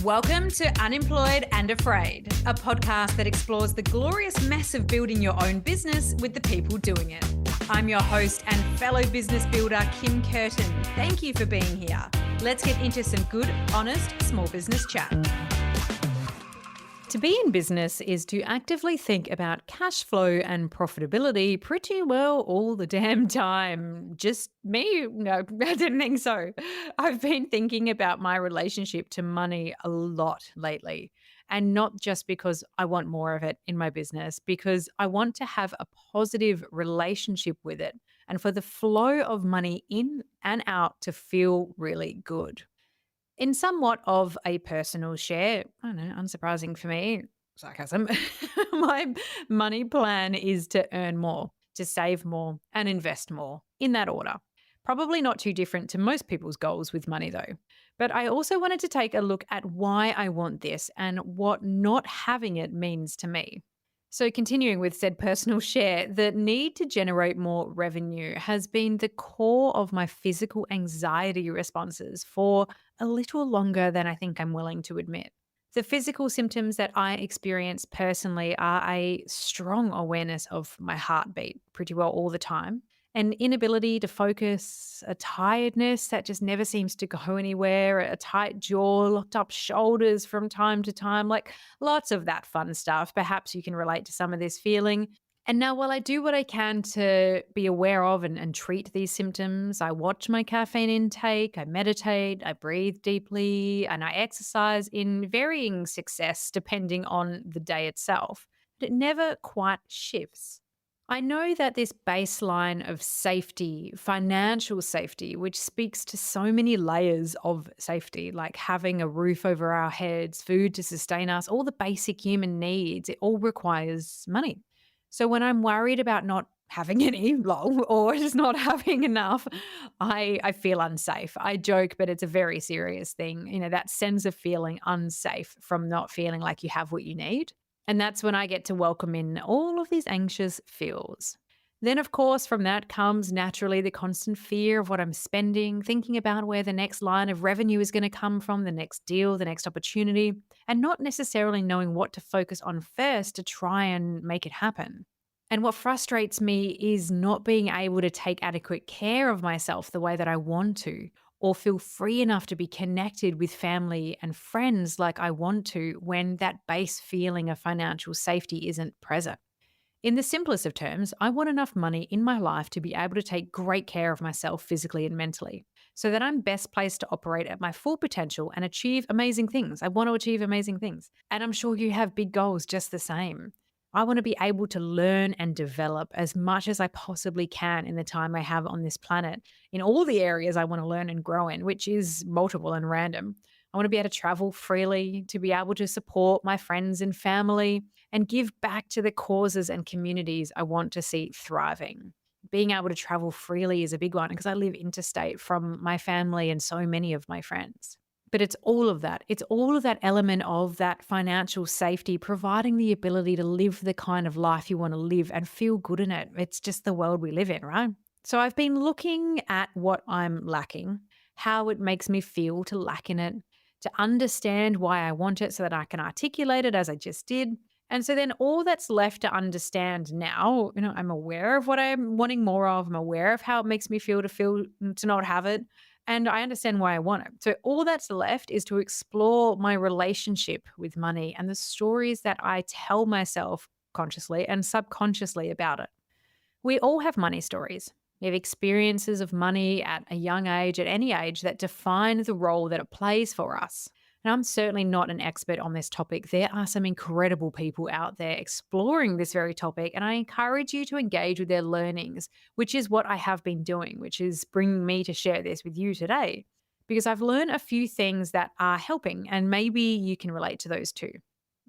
Welcome to Unemployed and Afraid, a podcast that explores the glorious mess of building your own business with the people doing it. I'm your host and fellow business builder, Kim Kerton. Thank you for being here. Let's get into some good, honest, small business chat. To be in business is to actively think about cash flow and profitability pretty well all the damn time. Just me? No, I didn't think so. I've been thinking about my relationship to money a lot lately. And not just because I want more of it in my business, because I want to have a positive relationship with it and for the flow of money in and out to feel really good. In somewhat of a personal share, I don't know, unsurprising for me, sarcasm, my money plan is to earn more, to save more, and invest more, in that order. Probably not too different to most people's goals with money, though. But I also wanted to take a look at why I want this and what not having it means to me. So, continuing with said personal share, the need to generate more revenue has been the core of my physical anxiety responses for a little longer than I think I'm willing to admit. The physical symptoms that I experience personally are a strong awareness of my heartbeat pretty well all the time, an inability to focus, a tiredness that just never seems to go anywhere, a tight jaw, locked up shoulders from time to time, like lots of that fun stuff. Perhaps you can relate to some of this feeling. And now, while I do what I can to be aware of and treat these symptoms, I watch my caffeine intake, I meditate, I breathe deeply, and I exercise in varying success depending on the day itself. But it never quite shifts. I know that this baseline of safety, financial safety, which speaks to so many layers of safety, like having a roof over our heads, food to sustain us, all the basic human needs, it all requires money. So when I'm worried about not having any, lol, or just not having enough, I feel unsafe. I joke, but it's a very serious thing. You know, that sense of feeling unsafe from not feeling like you have what you need. And that's when I get to welcome in all of these anxious feels. Then, of course, from that comes naturally the constant fear of what I'm spending, thinking about where the next line of revenue is going to come from, the next deal, the next opportunity, and not necessarily knowing what to focus on first to try and make it happen. And what frustrates me is not being able to take adequate care of myself the way that I want to, or feel free enough to be connected with family and friends like I want to when that base feeling of financial safety isn't present. In the simplest of terms, I want enough money in my life to be able to take great care of myself physically and mentally, so that I'm best placed to operate at my full potential and achieve amazing things. I want to achieve amazing things. And I'm sure you have big goals just the same. I want to be able to learn and develop as much as I possibly can in the time I have on this planet, in all the areas I want to learn and grow in, which is multiple and random. I want to be able to travel freely, to be able to support my friends and family, and give back to the causes and communities I want to see thriving. Being able to travel freely is a big one because I live interstate from my family and so many of my friends. But it's all of that. It's all of that element of that financial safety, providing the ability to live the kind of life you want to live and feel good in it. It's just the world we live in, right? So I've been looking at what I'm lacking, how it makes me feel to lack in it, to understand why I want it so that I can articulate it as I just did. And so then all that's left to understand now, I'm aware of what I'm wanting more of. I'm aware of how it makes me feel to not have it. And I understand why I want it. So all that's left is to explore my relationship with money and the stories that I tell myself consciously and subconsciously about it. We all have money stories. We have experiences of money at a young age, at any age, that define the role that it plays for us. And I'm certainly not an expert on this topic. There are some incredible people out there exploring this very topic, and I encourage you to engage with their learnings, which is what I have been doing, which is bringing me to share this with you today, because I've learned a few things that are helping, and maybe you can relate to those too.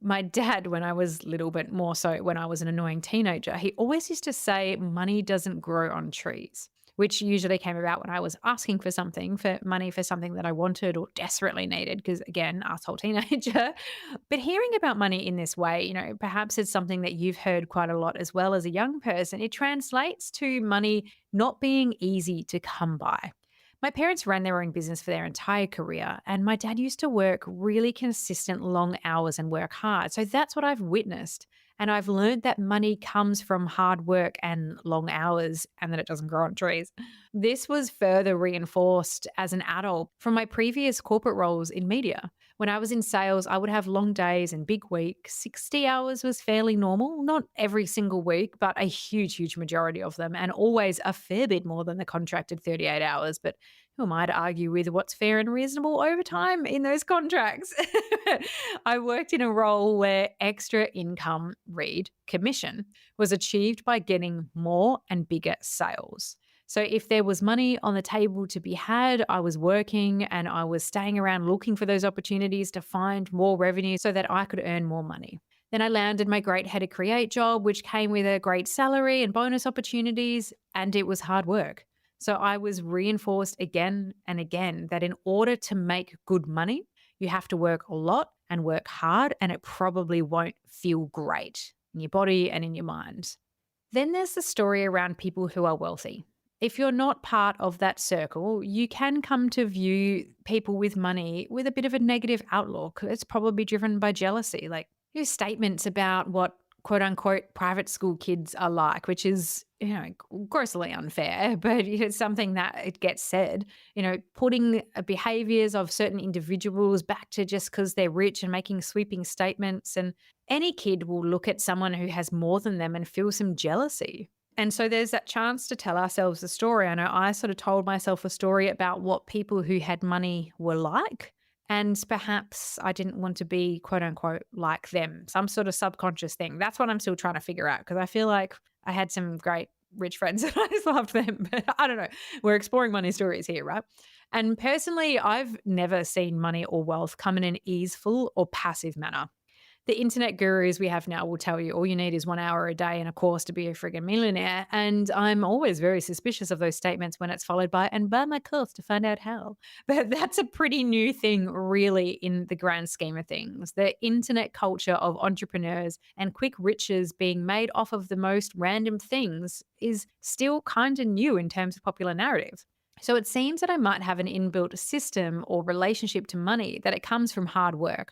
My dad, when I was little, but more so when I was an annoying teenager, he always used to say money doesn't grow on trees, which usually came about when I was asking for money for something that I wanted or desperately needed, because again, asshole teenager. But hearing about money in this way, perhaps it's something that you've heard quite a lot as well as a young person. It translates to money not being easy to come by. My parents ran their own business for their entire career, and my dad used to work really consistent long hours and work hard. So that's what I've witnessed. And I've learned that money comes from hard work and long hours, and that it doesn't grow on trees. This was further reinforced as an adult from my previous corporate roles in media. When I was in sales, I would have long days and big weeks. 60 hours was fairly normal, not every single week, but a huge, huge majority of them, and always a fair bit more than the contracted 38 hours. But who am I to argue with what's fair and reasonable overtime in those contracts? I worked in a role where extra income, read commission, was achieved by getting more and bigger sales. So if there was money on the table to be had, I was working and I was staying around looking for those opportunities to find more revenue so that I could earn more money. Then I landed my great head of create job, which came with a great salary and bonus opportunities, and it was hard work. So I was reinforced again and again that in order to make good money, you have to work a lot and work hard, and it probably won't feel great in your body and in your mind. Then there's the story around people who are wealthy. If you're not part of that circle, you can come to view people with money with a bit of a negative outlook. It's probably driven by jealousy. Like, here's statements about what quote unquote private school kids are like, which is, grossly unfair, but it's something that it gets said, putting behaviors of certain individuals back to just because they're rich and making sweeping statements. And any kid will look at someone who has more than them and feel some jealousy. And so there's that chance to tell ourselves a story. I know I sort of told myself a story about what people who had money were like. And perhaps I didn't want to be quote unquote like them, some sort of subconscious thing. That's what I'm still trying to figure out because I feel like I had some great rich friends and I just loved them. But I don't know. We're exploring money stories here, right? And personally, I've never seen money or wealth come in an easeful or passive manner. The internet gurus we have now will tell you all you need is 1 hour a day and a course to be a friggin' millionaire. And I'm always very suspicious of those statements when it's followed by, and buy my course to find out how. But that's a pretty new thing, really, in the grand scheme of things. The internet culture of entrepreneurs and quick riches being made off of the most random things is still kind of new in terms of popular narrative. So it seems that I might have an inbuilt system or relationship to money, that it comes from hard work.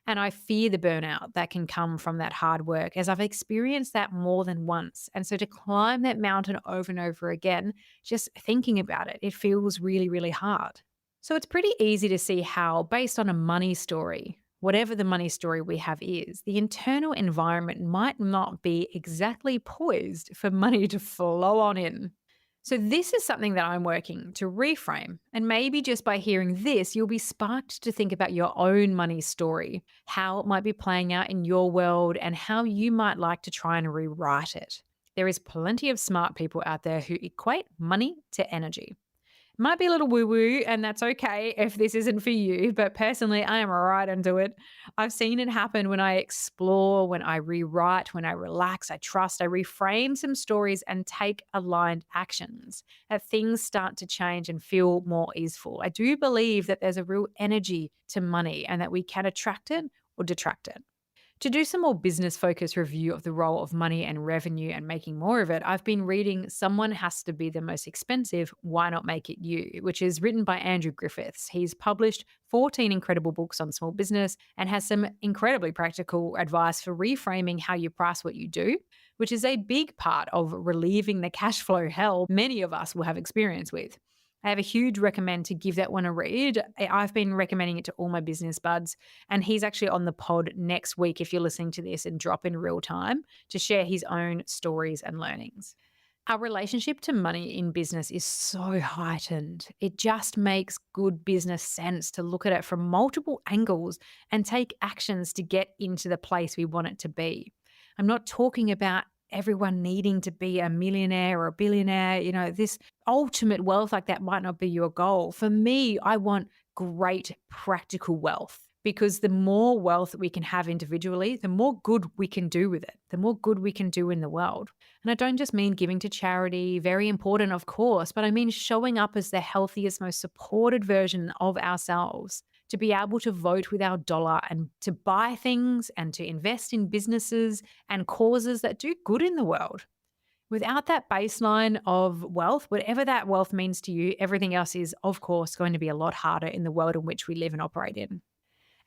And I fear the burnout that can come from that hard work, as I've experienced that more than once. And so to climb that mountain over and over again, just thinking about it, it feels really, really hard. So it's pretty easy to see how, based on a money story, whatever the money story we have is, the internal environment might not be exactly poised for money to flow on in. So, this is something that I'm working to reframe. And maybe just by hearing this, you'll be sparked to think about your own money story, how it might be playing out in your world, and how you might like to try and rewrite it. There is plenty of smart people out there who equate money to energy. Might be a little woo woo, and that's okay if this isn't for you, but personally, I am right into it. I've seen it happen when I explore, when I rewrite, when I relax, I trust, I reframe some stories and take aligned actions. That things start to change and feel more easeful. I do believe that there's a real energy to money and that we can attract it or detract it. To do some more business focused review of the role of money and revenue and making more of it, I've been reading Someone Has to Be the Most Expensive, Why Not Make It You, which is written by Andrew Griffiths. He's published 14 incredible books on small business and has some incredibly practical advice for reframing how you price what you do, which is a big part of relieving the cash flow hell many of us will have experience with. I have a huge recommend to give that one a read. I've been recommending it to all my business buds, and he's actually on the pod next week if you're listening to this and drop in real time to share his own stories and learnings. Our relationship to money in business is so heightened. It just makes good business sense to look at it from multiple angles and take actions to get into the place we want it to be. I'm not talking about everyone needing to be a millionaire or a billionaire. This ultimate wealth like that might not be your goal. For me, I want great practical wealth, because the more wealth we can have individually, the more good we can do with it, the more good we can do in the world. And I don't just mean giving to charity, very important, of course, but I mean showing up as the healthiest, most supported version of ourselves, to be able to vote with our dollar and to buy things and to invest in businesses and causes that do good in the world. Without that baseline of wealth, whatever that wealth means to you, everything else is, of course, going to be a lot harder in the world in which we live and operate in.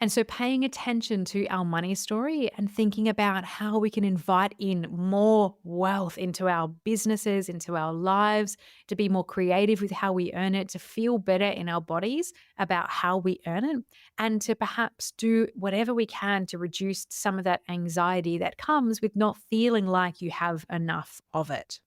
And so, paying attention to our money story and thinking about how we can invite in more wealth into our businesses, into our lives, to be more creative with how we earn it, to feel better in our bodies about how we earn it, and to perhaps do whatever we can to reduce some of that anxiety that comes with not feeling like you have enough of it.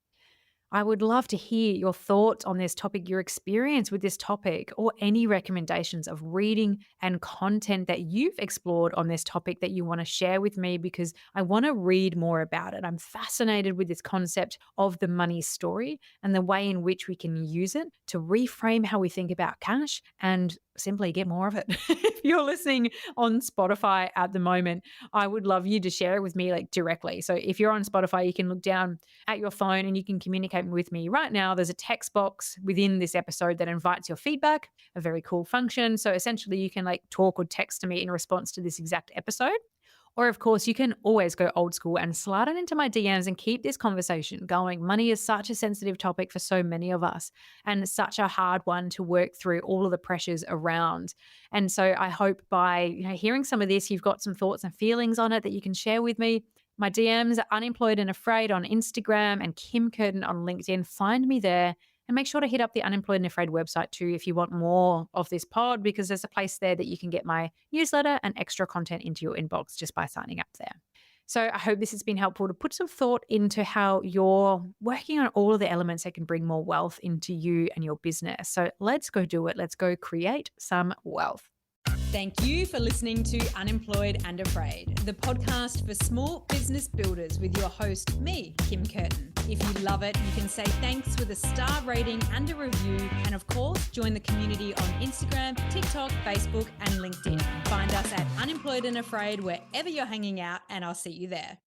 I would love to hear your thoughts on this topic, your experience with this topic, or any recommendations of reading and content that you've explored on this topic that you want to share with me because I want to read more about it. I'm fascinated with this concept of the money story and the way in which we can use it to reframe how we think about cash and simply get more of it. If you're listening on Spotify at the moment, I would love you to share it with me like directly. So if you're on Spotify, you can look down at your phone and you can communicate with me right now. There's a text box within this episode that invites your feedback, a very cool function. So essentially, you can like talk or text to me in response to this exact episode. Or, of course, you can always go old school and slide it into my DMs and keep this conversation going. Money is such a sensitive topic for so many of us and such a hard one to work through all of the pressures around. And so I hope by hearing some of this, you've got some thoughts and feelings on it that you can share with me. My DMs are Unemployed and Afraid on Instagram and Kim Kerton on LinkedIn. Find me there. And make sure to hit up the Unemployed and Afraid website too if you want more of this pod, because there's a place there that you can get my newsletter and extra content into your inbox just by signing up there. So I hope this has been helpful to put some thought into how you're working on all of the elements that can bring more wealth into you and your business. So let's go do it. Let's go create some wealth. Thank you for listening to Unemployed and Afraid, the podcast for small business builders with your host, me, Kim Kerton. If you love it, you can say thanks with a star rating and a review. And of course, join the community on Instagram, TikTok, Facebook, and LinkedIn. Find us at Unemployed and Afraid wherever you're hanging out, and I'll see you there.